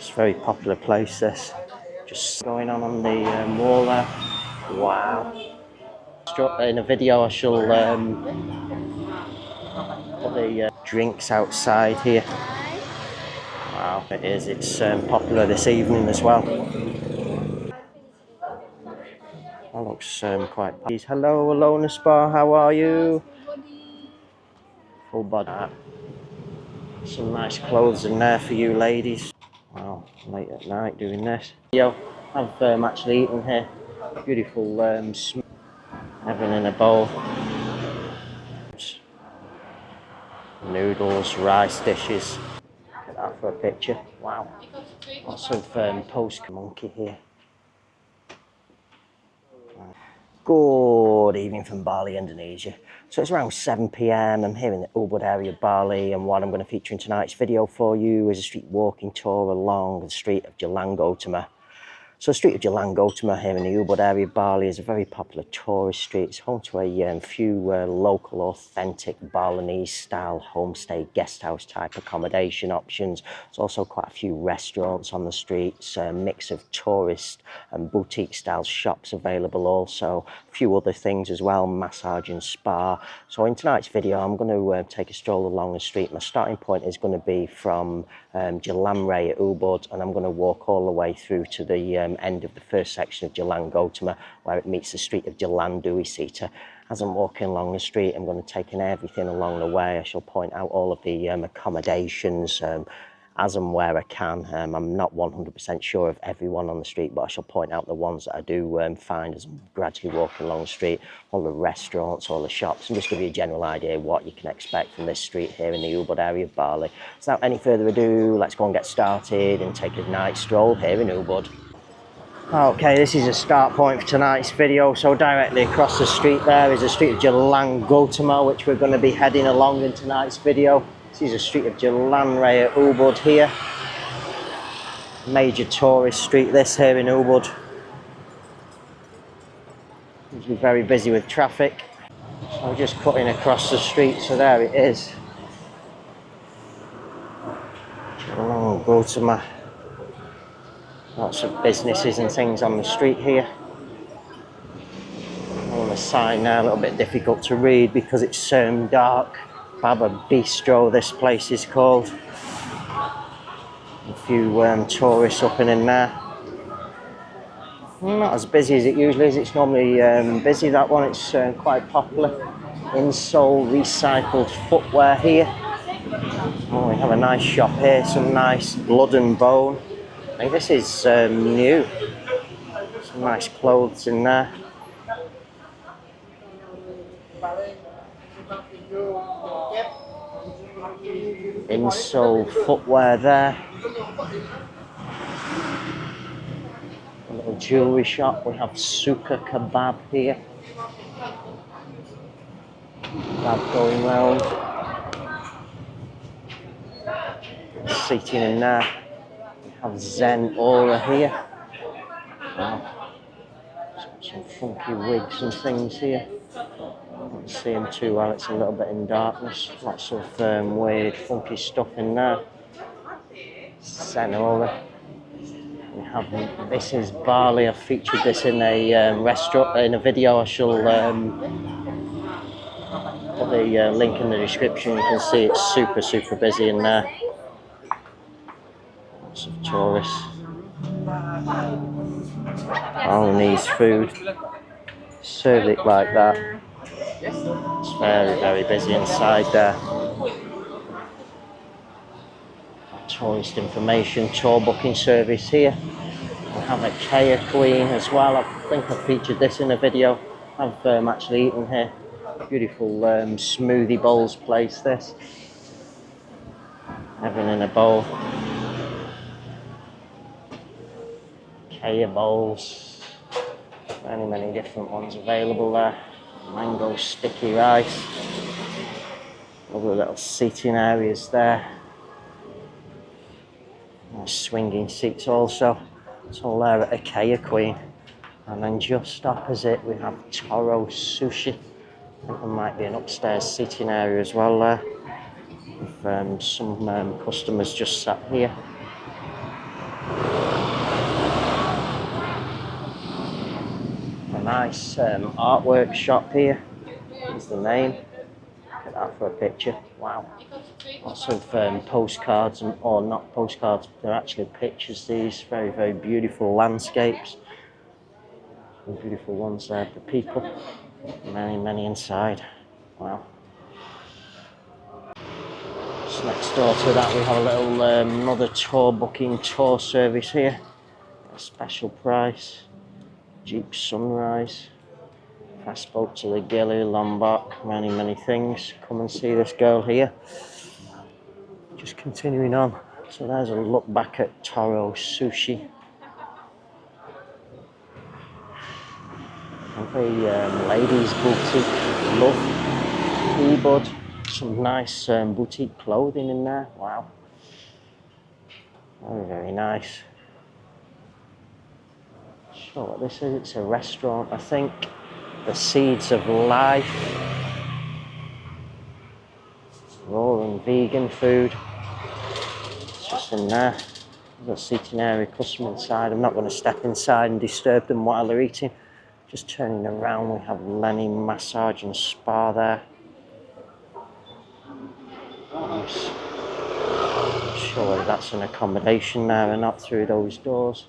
It's a very popular place, this. Just going on the wall there. Wow. In a video I shall put the drinks outside here. Wow, it is. It's popular this evening as well. That looks quite... Hello, Alona Spa, how are you? Full body. Some nice clothes in there for you ladies. Wow, late at night doing this. Yo, I've actually eaten here. Beautiful everything in a bowl. Noodles, rice dishes. Look at that for a picture. Wow. Lots of post monkey here. Good evening from Bali, Indonesia. So it's around 7 p.m. I'm here in the Ubud area of Bali, and what I'm going to feature in tonight's video for you is a street walking tour along the street of Jalan Goutama. So the street of Jalan Goutama here in the Ubud area of Bali is a very popular tourist street. It's home to a few local authentic Balinese style homestay guest house type accommodation options. There's also quite a few restaurants on the streets, a mix of tourist and boutique style shops available also. A few other things as well, massage and spa. So in tonight's video I'm going to take a stroll along the street. My starting point is going to be from Jalan Ubud, and I'm going to walk all the way through to the end of the first section of Jalan Goutama, where it meets the street of Jalan Duisita. As I'm walking along the street, I'm going to take in everything along the way. I shall point out all of the accommodations as and where I can. I'm not 100% sure of everyone on the street, but I shall point out the ones that I do find as I'm gradually walking along the street, all the restaurants, all the shops, and just give you a general idea of what you can expect from this street here in the Ubud area of Bali. So without any further ado, let's go and get started and take a night stroll here in Ubud. Okay, this is a start point for tonight's video. So directly across the street there is the street of Jalan Goutama, which we're going to be heading along in tonight's video. This is the street of Jalan Ubud here. Major tourist street this here in Ubud. Usually very busy with traffic. So we're just cutting across the street, so there it is. Jalan Goutama. Lots of businesses and things on the street here. On the sign now, a little bit difficult to read because it's dark. Baba Bistro, this place is called. A few tourists up and in there. Not as busy as it usually is. It's normally busy, that one. It's quite popular. Insole recycled footwear here. Oh, we have a nice shop here, some nice blood and bone. I think this is new. Some nice clothes in there. Insole footwear there. A little jewellery shop. We have Suka Kebab here. Kebab going round. Seating in there. Have Zen Aura here. Wow. Some funky wigs and things here. Can't see them too well, it's a little bit in darkness. Lots of weird funky stuff in there. Zen Aura. We have This Is Bali. I've featured this in a restaurant, in a video. I shall put the link in the description. You can see it's super busy in there. Lots of tourists. Balinese food. Served it like that. It's very busy inside there. Tourist information, tour booking service here. We have a Kea Queen as well. I think I featured this in a video. I've actually eaten here. Beautiful smoothie bowls place, this. Everything in a bowl. Kea bowls. Many different ones available there. Mango sticky rice. Lovely little seating areas there. Nice swinging seats also. It's all there at a Kea Queen. And then just opposite we have Toro Sushi. I think there might be an upstairs seating area as well there. With some customers just sat here. Nice artwork shop here. Here's the name. Look at that for a picture. Wow. Lots of postcards, or not postcards, they're actually pictures. These very, very beautiful landscapes. Some beautiful ones there for people. Many, many inside. Wow. Just next door to that, we have a little another tour booking tour service here. A special price. Jeep Sunrise. Fast boat to the Gili, Lombok, many, many things. Come and see this girl here. Just continuing on. So there's a look back at Toro Sushi. Every ladies boutique, love Ubud. Some nice boutique clothing in there. Wow. Very, very nice. Sure what this is. It's a restaurant, I think. The Seeds of Life. Raw and vegan food. It's just in there. There's a seating area, customer inside. I'm not going to step inside and disturb them while they're eating. Just turning around, we have Lenny Massage and Spa there. Nice. Surely that's an accommodation there and not through those doors.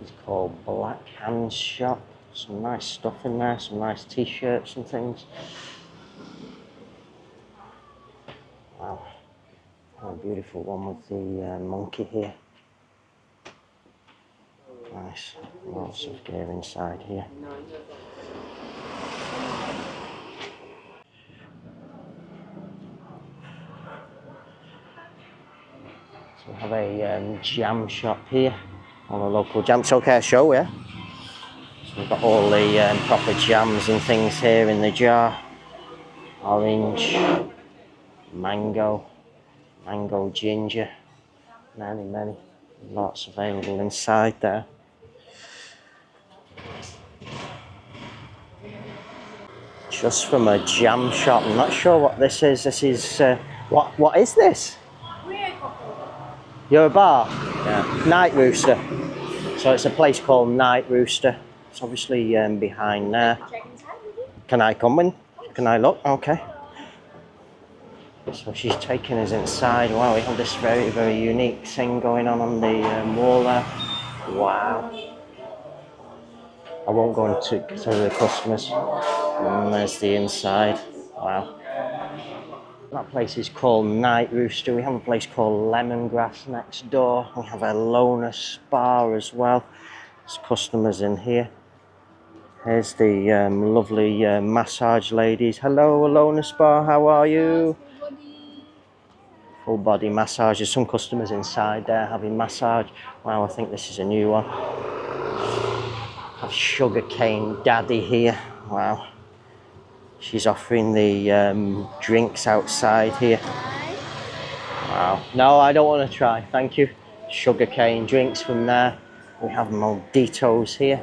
It's called Black Hands Shop. Some nice stuff in there, some nice t-shirts and things. Wow. A beautiful one with the monkey here. Nice. Lots of gear inside here. So we have a jam shop here. On a local jam. It's okay, show, yeah? So we've got all the proper jams and things here in the jar. Orange, mango ginger, many, lots available inside there. Just from a jam shop. I'm not sure what this is. This is what is this? You're a bar? Yeah. Night Rooster. So it's a place called Night Rooster. It's obviously behind there. Can I come in? Can I look? Okay. So she's taking us inside. Wow, we have this very, very unique thing going on the wall there. Wow. I won't go into the customers. And there's the inside. Wow. That place is called Night Rooster. We have a place called Lemongrass next door. We have a Lona Spa as well. There's customers in here. Here's the lovely massage ladies. Hello, Lona Spa, how are you? Full body massage. There's some customers inside there having massage. Wow, I think this is a new one. Have Sugarcane Daddy here. Wow. She's offering the drinks outside here. Wow. No, I don't want to try. Thank you. Sugarcane drinks from there. We have mojitos here.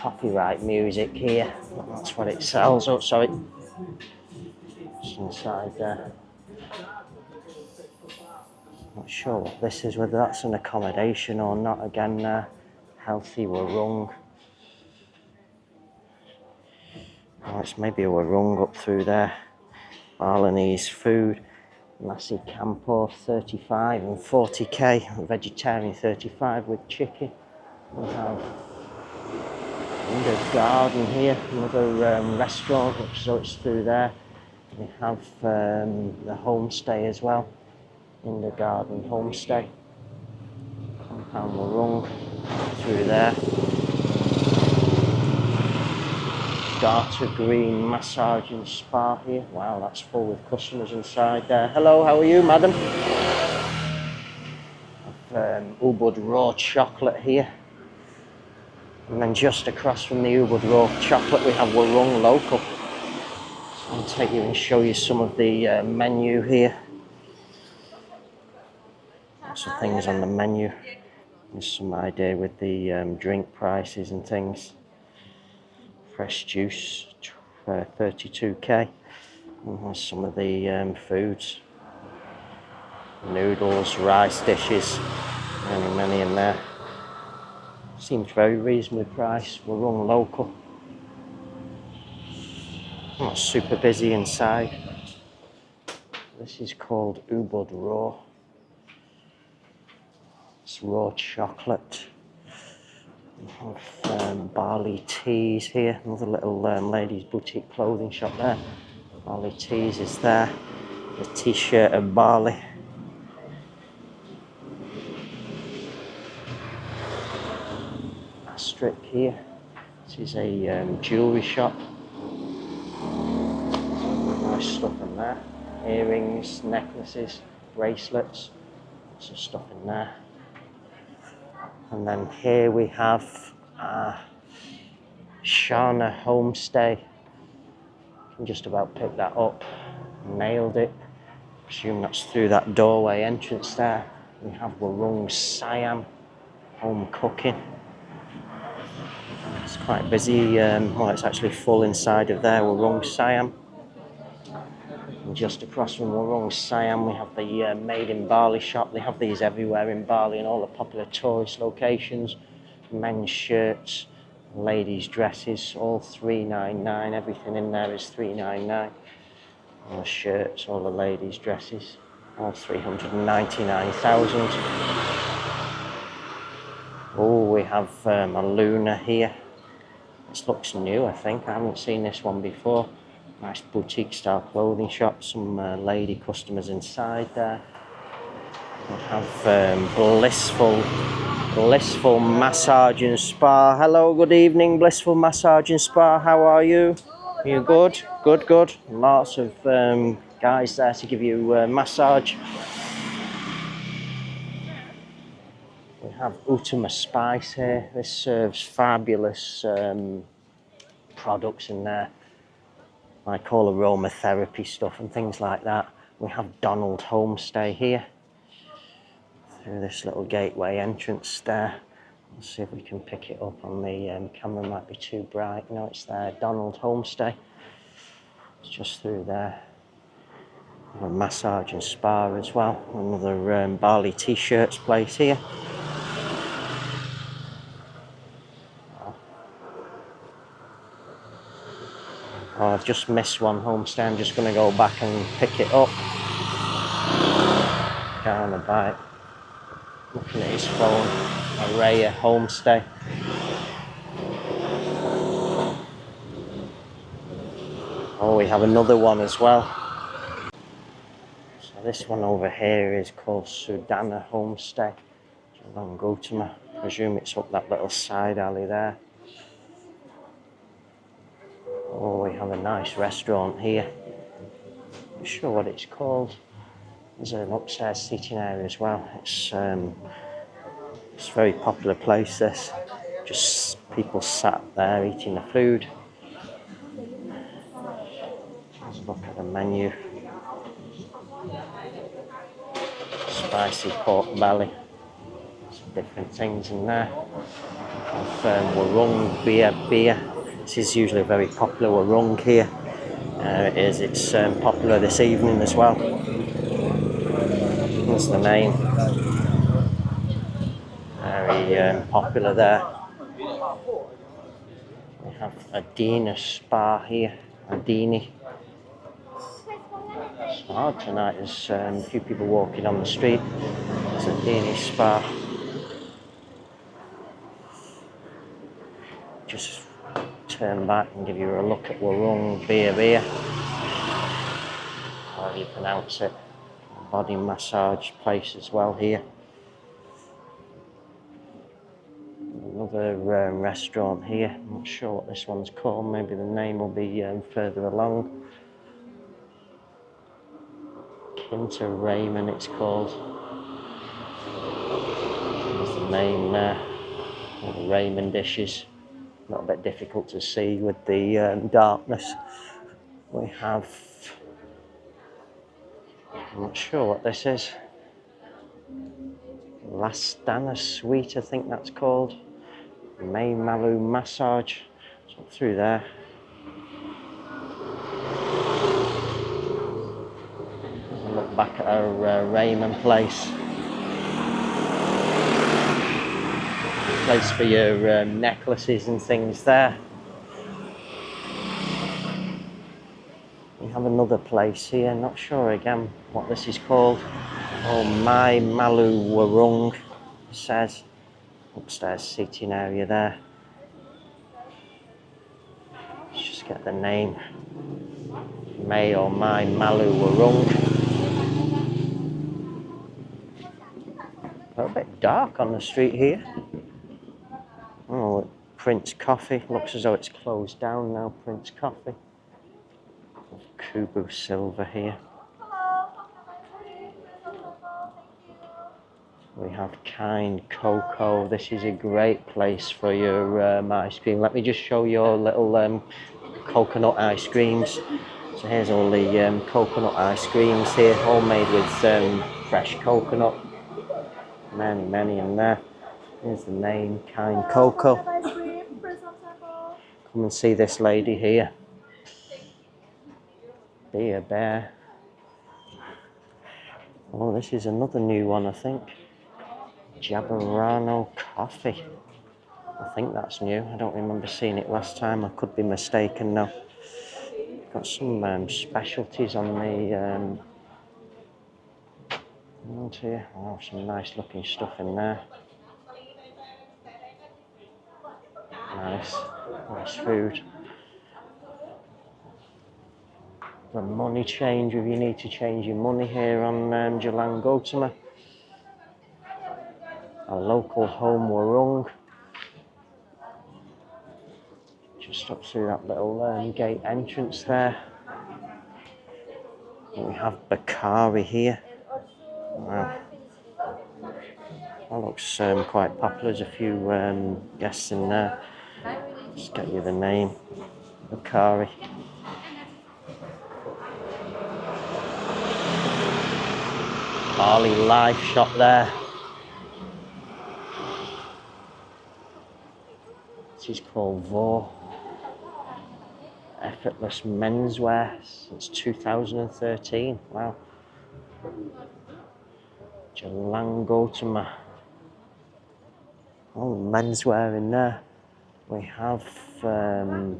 Copyright music here. That's what it sells. Oh, sorry. It's inside there. Not sure what this is, whether that's an accommodation or not. Again, healthy warung. Oh, it's maybe a warung up through there. Balinese food. Nasi Campur 35 and 40k. Vegetarian 35 with chicken. We have Ubud Garden here, another restaurant, so it's through there. We have the homestay as well. In the garden homestay. Compound Warung through there. Garter Green Massage and Spa here. Wow, that's full with customers inside there. Hello, how are you, madam? Ubud Raw Chocolate here. And then just across from the Ubud Raw Chocolate we have Warung Local. So I'll take you and show you some of the menu here. Lots of things on the menu. There's some idea with the drink prices and things. Fresh juice, 32k. And there's some of the foods. Noodles, rice dishes, many in there. Seems very reasonably priced. We're run local. Not super busy inside. This is called Ubud Raw. It's raw chocolate. We have Bali teas here. Another little ladies' boutique clothing shop there. Bali teas is there. The t-shirt of Bali. Strip here. This is a jewellery shop. Nice stuff in there. Earrings, necklaces, bracelets. Lots of stuff in there. And then here we have Shana Homestay. You can just about pick that up. Nailed it. Presume that's through that doorway entrance there. We have Warung Siam Home Cooking. It's quite busy. Well, it's actually full inside of there. Warung Siam. And just across from Warung Siam, we have the Made in Bali shop. They have these everywhere in Bali and all the popular tourist locations. Men's shirts, ladies' dresses, all $3.99. Everything in there is $3.99. All the shirts, all the ladies' dresses, all 399,000. Oh, we have a Luna here. This looks new, I think. I haven't seen this one before. Nice boutique style clothing shop. Some lady customers inside there. We have Blissful Massage and Spa. Hello, good evening, Blissful Massage and Spa. How are you? You good? Good. Lots of guys there to give you a massage. We have Utama Spice here. This serves fabulous products in there, like all aromatherapy stuff and things like that. We have Donald Homestay here. Through this little gateway entrance there. Let's see if we can pick it up on the camera. Might be too bright. No, it's there. Donald Homestay. It's just through there. A massage and spa as well. Another Bali t-shirts place here. Oh, I've just missed one Homestay. I'm just going to go back and pick it up. Down the bike. Looking at his phone. Araya Homestay. Oh, we have another one as well. So this one over here is called Sudana Homestay. Jalan Goutama. I presume it's up that little side alley there. Oh, we have a nice restaurant here. Not sure what it's called. There's an upstairs seating area as well. It's a very popular place, this. Just people sat there eating the food. Let's look at the menu. Spicy pork belly. Some different things in there. Warung beer. This is usually a very popular Warung here. It's popular this evening as well. That's the name. Very popular there. We have Adina Spa here. Adini. It's hard tonight. There's a few people walking on the street. It's Adini Spa. Just turn back and give you a look at Warung beer. How you pronounce it. Body massage place as well here. Another restaurant here. I'm not sure what this one's called. Maybe the name will be further along. Kinta Raymond it's called. There's the name there. All the Raymond dishes. A little bit difficult to see with the darkness. We have, I'm not sure what this is. Lastana Suite, I think that's called. May Malu Massage. So through there. back at our Raymond place. Place for your necklaces and things there. We have another place here, not sure again what this is called. Oh, My Malu Warung, it says. Upstairs seating area there. Let's just get the name. May or My Malu Warung. A little bit dark on the street here. Oh, Prince Coffee. Looks as though it's closed down now, Prince Coffee. Kubu Silver here. We have Kind Cocoa. This is a great place for your ice cream. Let me just show your little coconut ice creams. So here's all the coconut ice creams here, all made with fresh coconut. Many in there. Here's the name, Kind Cocoa. Come and see this lady here. Be a bear. Oh, this is another new one, I think. Jabarano Coffee. I think that's new. I don't remember seeing it last time. I could be mistaken now. Got some specialties on the here. Oh, some nice looking stuff in there. Nice food. The money change if you need to change your money here on Jalan Goutama. A local home warung. Just up through that little gate entrance there. And we have Bakari here. Wow. That looks quite popular. There's a few guests in there. Just get you the name. Bakari. Bali Life shop there. This is called Vo. Effortless menswear since 2013. Wow. Jalan Goutama. Oh, menswear in there. We have an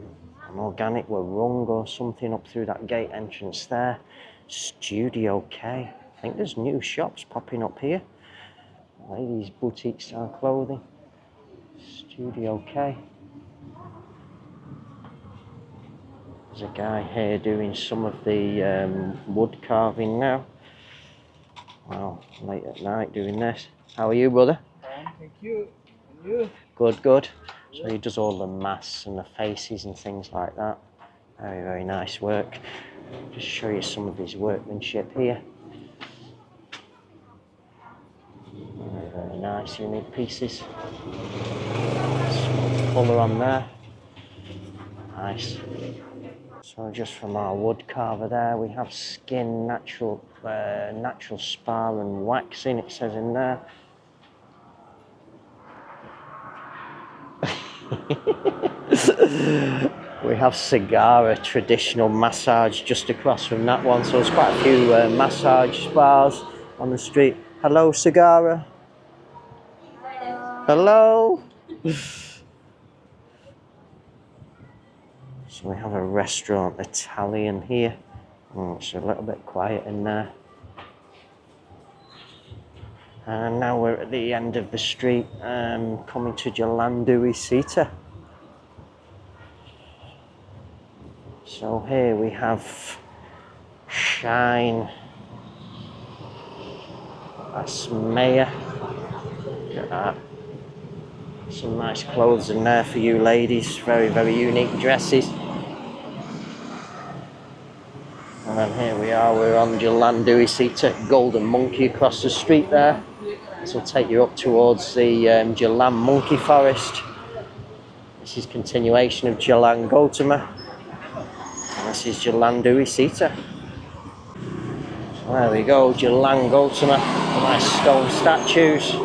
organic warung or something up through that gate entrance there. Studio K. I think there's new shops popping up here. Ladies' boutique style clothing. Studio K. There's a guy here doing some of the wood carving now. Wow, late at night doing this. How are you, brother? Thank you. And you? Good. So he does all the masks and the faces and things like that. Very nice work. Just show you some of his workmanship here. Very nice, unique pieces. Some colour on there. Nice. So just from our wood carver there, we have skin, natural spa and waxing, it says in there. We have Sagara traditional massage just across from that one, so there's quite a few massage spas on the street. Hello, Sagara. Hello. So we have a restaurant, Italian here. Oh, it's a little bit quiet in there. And now we're at the end of the street, coming to Jalan Goutama. So here we have Shine. That's Maya. Look at that. Some nice clothes in there for you ladies. Very unique dresses. And then here we are, we're on Jalan Goutama, Golden Monkey across the street there. This will take you up towards the Jalan Monkey Forest. This is continuation of Jalan Goutama. And this is Jalan Goutama. So there we go, Jalan Goutama. Nice stone statues.